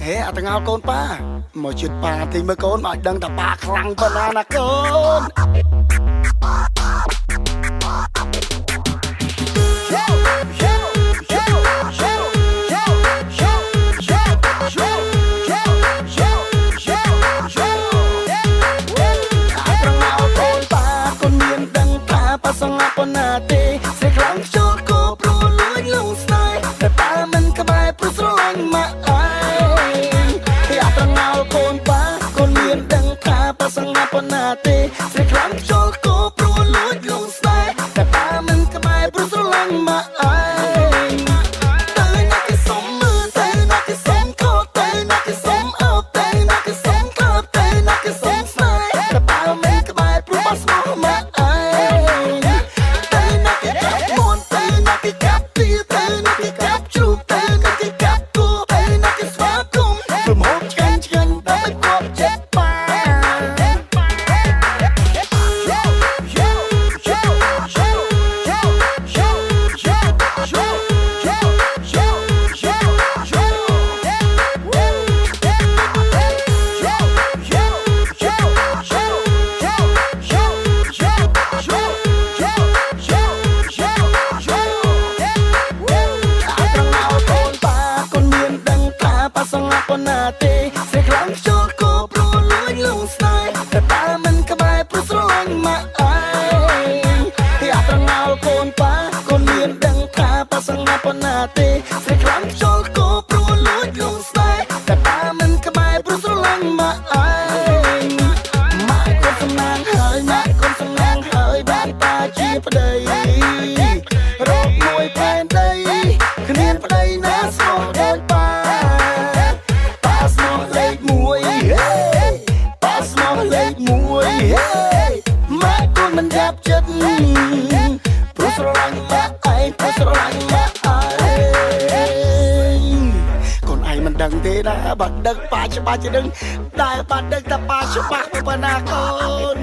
ហេអត់ទាំងអល់កូនប៉ាមកជិតប៉ាទីមើលកូនមកដឹងថាប៉ាខ្លាំងប៉ុណ្ណាណាកូនសង្ហាប៉ុណ្ណាទេស្រីខ្លាំងចូលគោព្រោះលួចលងស្នេហ៍តែប៉ាមិនក្បែរព្រោះស្រឡាញ់ម៉ាក់ឯងគេអត់ត្រងោលកូនប៉ាកូនមានដឹងថាប៉ាសង្ហាប៉ុណ្ណាទេស្រីខ្លាំងចូលគោព្រោះលួចលងស្នេហ៍តែប៉ាមិនក្បែរព្រោះស្រឡាញ់ម៉ាក់ឯងតែណាគេសុំមើលតែណាគេសុំខកតែណាគេសុំអោបតែណាគេសុំខកតែណាគេសុំស្នេហ៍តែប៉ាមិនក្បែរព្រោះប៉ាស្មោះម៉ាក់ឯងប៉ុណ្ណាទេស្រីខ្លាំងចូលគោព្រោះលួចលងស្នេហ៍តែប៉ាមិនក្បែរព្រោះស្រឡាញ់ម៉ាក់ឯងគេអត់ត្រងោលកូនប៉ាកូនមានដឹងថាប៉ាសង្ហាប៉ុណ្ណាទេស្រីខ្លាំងចូលគោព្រោះលួចលងស្នេហ៍តែប៉ាមិនក្បែរព្រោះស្រឡាញ់ម៉ាក់ឯងម៉ាក់កូនសំណាងហើយម៉ាក់កូនសំណាងហើយបានប៉ាជាប្តីរកមួយផែនដីគ្មានប្តីណាស្មោះដូចប៉ាម៉ាក់កូនមិនចាប់ចិត្តព្រោះស្រឡាញ់ម៉ាក់ឯងព្រោះស្រឡាញ់ម៉ាក់ឯងកូនឯងមិនដឹងទេណាបាត់ដឹងប៉ាច្បាស់ជាដឹងដែលបាត់ដឹងតែប៉ាច្បាស់ទៅប៉ុណ្ណាកូន